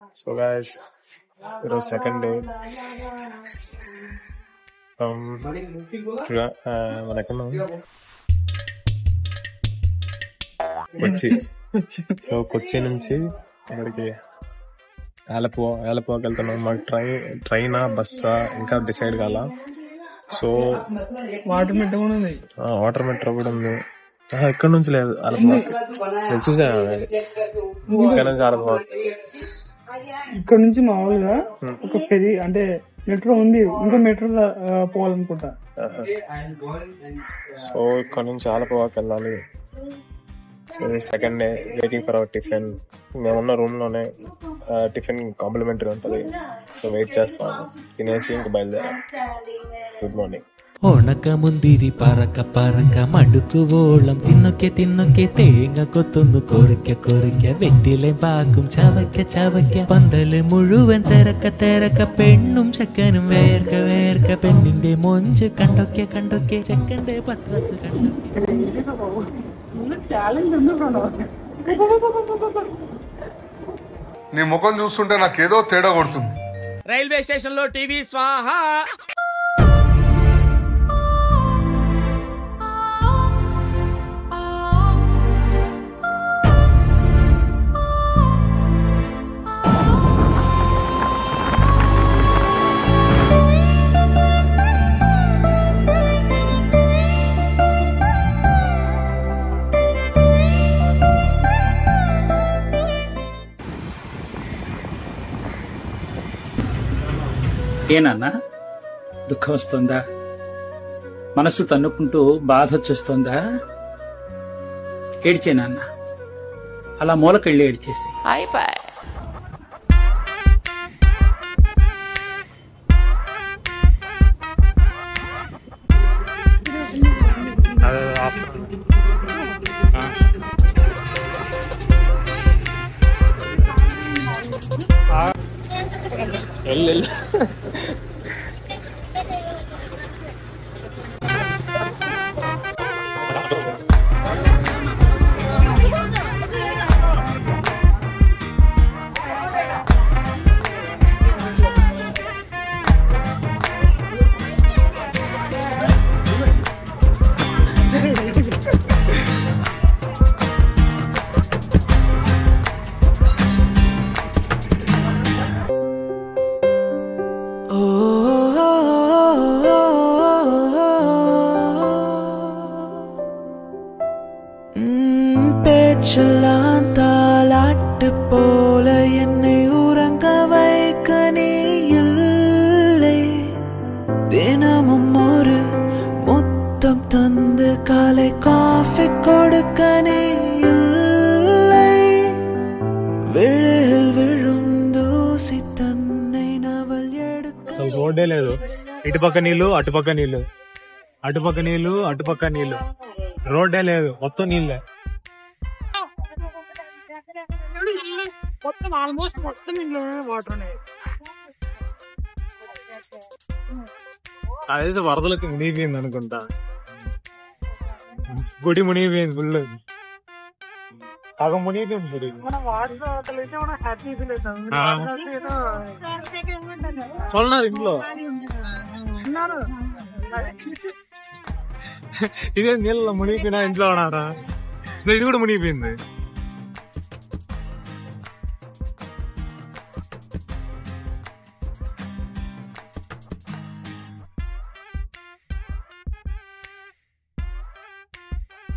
So guys, it was second day. మనకున్నాం Kochi. So Kochi నుంచి ఇక్కడికి ఆలపువాకి వెళ్తున్నాం. మాకు ట్రైనా బస్సా ఇంకా డిసైడ్ కాల. సో వాటర్ మెట్రో కూడా ఉంది. ఎక్కడి నుంచి లేదు ఆలపువా, నేను చూసాను ఇక్కడ నుంచి ఆలపువా. ఇక్కడ నుంచి మామూలుగా ఒక ఫెరీ అంటే మెట్రో ఉంది, ఇంకో మెట్రో పోవాలనుకుంటా. సో ఇక్కడ నుంచి ఆలపువాకి వెళ్ళాలి. Second day waiting for hour tiffin. మేమున్న రూమ్ లోనే టిఫిన్ కాంప్లిమెంటరీ ఉంటుంది. సో వెయిట్ చేస్తాం, తినేసి ఇంక బయలుదేరాం. Good morning. ಒಣಕ ಮುಂದಿರಿ ಪರಕ ಪರಕ ಮಡುಕು ಓಳಂ ತಿನ್ನೊಕ್ಕೆ ತಿನ್ನೊಕ್ಕೆ തേങ്ങ കൊത്തുന്നു കൊറിക്ക കൊറിക്ക വെറ്റിലെ പാക്കും ചവയ്ക്ക ചവയ്ക്ക പന്തല് മുഴുവൻ തിരക്ക തിരക്ക പെണ്ണും ചെക്കനും വേർക്ക വേർക്ക പെണ്ണിന്റെ മൊഞ്ച് കണ്ടൊക്കെ കണ്ടൊക്കെ ചെക്കന്റെ പത്രസ് കണ്ടൊക്കെ. నీ ముఖం చూస్తుంటే నాకేదో తేడా కొడుతుంది. రైల్వే స్టేషన్ లో టీవీ స్వాహా. ఏనన్నా దుఃఖం వస్తుందా? మనసు తన్నుకుంటూ బాధ వచ్చేస్తుందా? ఏడ్చేనన్నా, అలా మూలకెళ్ళి ఏడ్చేసి. பேச்சலாந்தாலாட்டு போல என்னை உறங்க வைக்க நீ இல்லை. தினமும் ஒரு முத்தம் தந்து காலை காஃபி கொடுக்க நீ இல்லை. விழில் விழும் தூசி தன்னை நவல் எடுக்க. రోడ్డే లేదు, ఇటుపక్క నీళ్లు అటుపక్క నీళ్లు, అటుపక్క నీళ్లు అటుపక్క నీళ్లు, రోడ్డే లేదు, మొత్తం నీళ్ళే. మొత్తం ఆల్మోస్ట్ మొత్తం ఇంట్లోనే వాటర్ ఉన్నాయి. అదైతే వరదలకు మునిగిపోయింది అనుకుంటా. గుడి మునిగిపోయింది ఫుల్, సగం మునిగిపోయింది గుడి. మన వాటర్ అయితే మనం హ్యాపీ ఫీల్ అవుతాం. కొన్నారు ఇంట్లో, ఇదే నీళ్ళలో మునిగిపోయినా ఇంట్లో ఉన్నారా? ఇది కూడా మునిగిపోయింది.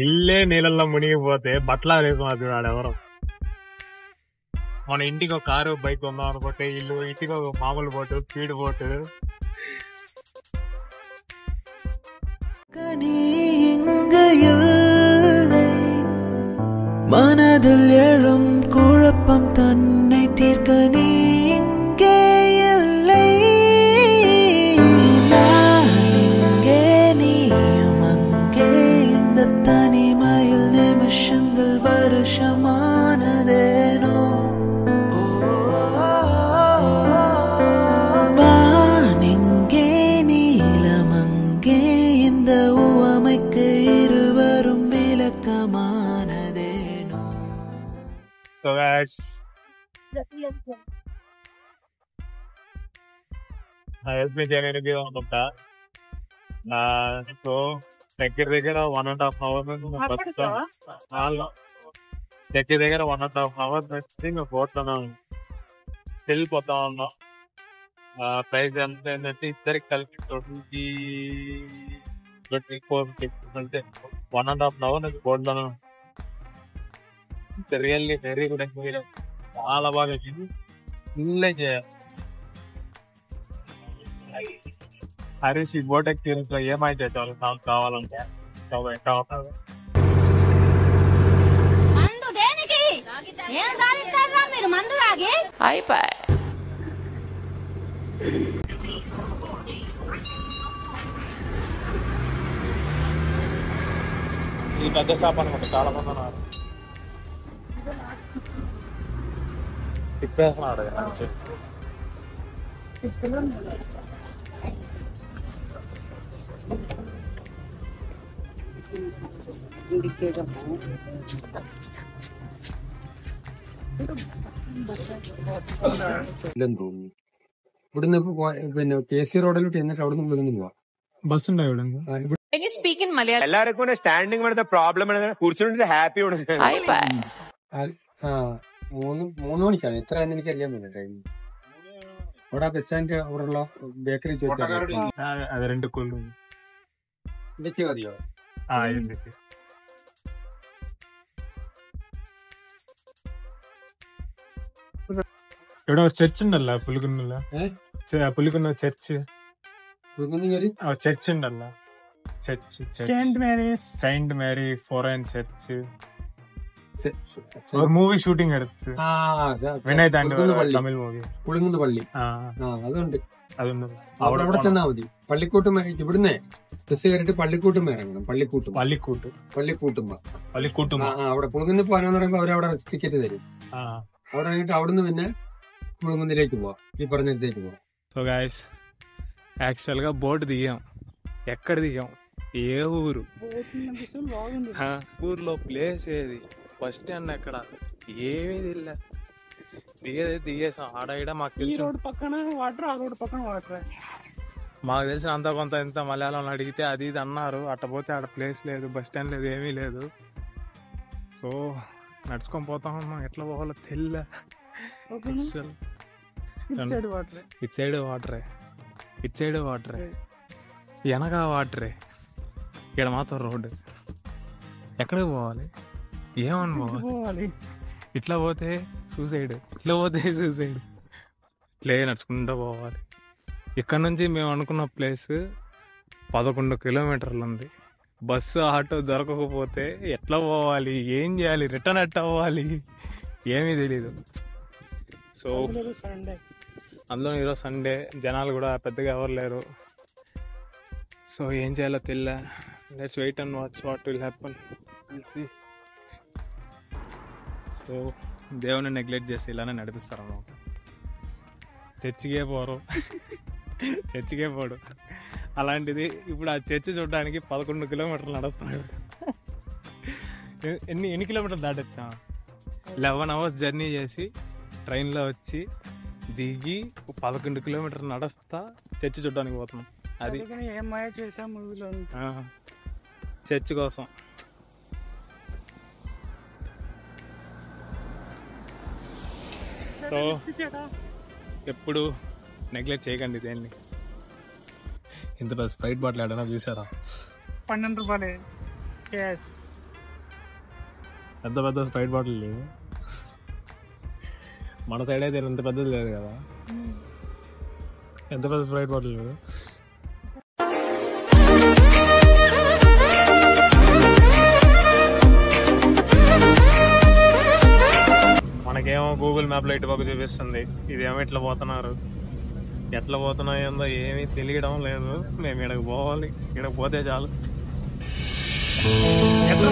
ఇల్లే నీళ్ళల్లో మునిగిపోతే బట్టలు రేపు వాడెవరు. మన ఇంటికి ఒక కారు బైక్ ఉందాం అనుకుంటే ఇల్లు, ఇంటికి ఒక మామూలు బోటు, స్పీడ్ బోటు. மனதில் எழும் குழப்பம் தன்னை தீர்க்க நீ இங்கே இல்லை. நான் இங்கே நீயும் அங்கே, இந்த தனிமையில் நிமிஷங்கள் வருஷமானதேனோ. வானிங்கே நீலமங்கே, இந்த உவமைக்கு இருவரும் விளக்கமானதேனோ. So guys, ఎస్పీ జగన్కి అనుకుంటా. సో దగ్గర 1.5 hours దగ్గర 1.5 hours మేము బోట్లోనే వెళ్ళిపోతా ఉన్నాం. ప్రైస్ ఎంత ఏంటంటే ఇద్దరికి కలిపి 24 అంటే 1.5 hours బోట్లోనే. Really very good experience. చాలా బాగా వచ్చింది. ఫుల్ చేయాలి. హరీష్ ఈ బోట్ ఎక్స్పీరియన్స్ లో ఏమైతే నాకు కావాలంటే ఇది పెద్ద షాప్ అనమాట. చాలా మంది ఉన్నారు. తిప్పేస్తున్నాడు మంచి. ഇവിടുന്ന് പിന്നെ KC റോഡിലോട്ട് എന്നിട്ട് അവിടെ നിന്ന് വിളിക്കുന്നു പോവാ. ബസ് ഉണ്ടാവും ഇവിടെ. എല്ലാവർക്കും സ്റ്റാൻഡിങ് പണിത പ്രോബ്ലം കുറിച്ചിട്ട് ഹാപ്പി മൂന്ന് മണിക്കാണ്. എത്ര എനിക്ക് അറിയാൻ പറ്റില്ല ടൈം. അവിടെ ബസ് സ്റ്റാൻഡ് അവിടെയുള്ള ബേക്കറി അത് 2 കൊല്ലം വെച്ച് മതിയോ? ഇവിടെ ഒരു ചർച്ച് ഉണ്ടല്ലോ പുലിക്കുന്നില്ല. പുലിക്കുന്ന ചർച്ച് ചർച്ച് ഉണ്ടല്ലോ. Church Saint Mary foreign church. ഒരു മൂവി ഷൂട്ടിംഗ് എടുത്ത് വിനയ് താണ്ടി തമിഴ് മൂവി പുളിങ്ങുന്ന് പള്ളി. അതുണ്ട്. അവിടെ ചെന്നാ മതി. പള്ളിക്കൂട്ടും ഇവിടുന്ന് ബസ് കയറിട്ട് പള്ളിക്കൂട്ടും ഇറങ്ങണം. പള്ളിക്കൂട്ടും അവിടെ പുളുങ്ങുന്ന് പോകാനെന്ന് പറയുമ്പോ അവരവിടെ ടിക്കറ്റ് തരും. അവിടെ കഴിഞ്ഞിട്ട് അവിടുന്ന് പിന്നെ పులుగుందిലേക്ക് పోవా. ఈ పర్ణికి పోవా. సో గైస్ యాక్చువల్ గా బోట్ దిగాం. ఎక్కడ దిగాం? ఏ ఊరు? ఊర్లో ప్లేస్ ఏది? బస్ స్టాండ్ ఎక్కడ? ఏమీ తెలియదు. దిగేసాం. ఆడ మాకు తెలిసి రోడ్ పక్కన వాటర్, ఆ రోడ్ పక్కన వాటర్. మాకు తెలిసిన అంత కొంత ఎంత మలయాళం అడిగితే అది ఇది అన్నారు. అట్ట పోతే ఆడ ప్లేస్ లేదు, బస్ స్టాండ్ లేదు, ఏమీ లేదు. సో నడుచుకొని పోతా ఉన్నాం. ఎట్లా పోవాలో తెల్ల. ఇటు సైడ్ వాటరే వెనక వాటరే. ఇక్కడ మాత్రం రోడ్డు. ఎక్కడికి పోవాలి? ఏమని పోవాలి? ఇట్లా పోతే సూసైడ్, ఇట్లే నడుచుకుంటూ పోవాలి. ఇక్కడ నుంచి మేము అనుకున్న ప్లేస్ 11 కిలోమీటర్లు ఉంది. బస్సు ఆటో దొరకకపోతే ఎట్లా పోవాలి, ఏం చేయాలి, రిటర్న్ ఎట్ అవ్వాలి, ఏమీ తెలీదు. సో అందులో ఈరోజు సండే, జనాలు కూడా పెద్దగా ఎవరు లేరు. సో ఏం చేయాలో తెలియలే. Let's wait and watch what will happen. So దేవుని నెగ్లెక్ట్ చేసి ఇలానే నడిపిస్తారు అన్నమాట. చర్చికే పోడు. అలాంటిది ఇప్పుడు ఆ చర్చి చూడడానికి 11 కిలోమీటర్లు నడుస్తున్నాడు. ఎన్ని కిలోమీటర్లు దాటొచ్చా? 11 hours జర్నీ చేసి ట్రైన్లో వచ్చి దిగి 11 కిలోమీటర్లు నడుస్తా చర్చి చూడడానికి పోతున్నాం. అది చర్చి కోసం. సో ఎప్పుడు నెగ్లెక్ట్ చేయకండి దేన్ని. ఇంత పెద్ద స్ప్రైట్ బాటిల్ ఆడనా చూసారా? 12 రూపాయలు. ఎంత పెద్ద స్ప్రైట్ బాటిల్ లేదు మన సైడ్ అయితే. ఎంత పెద్దది లేదు కదా. ఎంత పెద్ద స్ప్రైట్ బాటిల్ లేదు. మనకేమో గూగుల్ మ్యాప్లో ఇటుపక్క చూపిస్తుంది. ఇదేమో ఇట్లా పోతున్నారు. ఎట్లా పోతున్నాయిందో ఏమీ తెలియడం లేదు. మేము ఇక్కడికి పోవాలి. ఇక్కడికి పోతే చాలు. ఎట్లా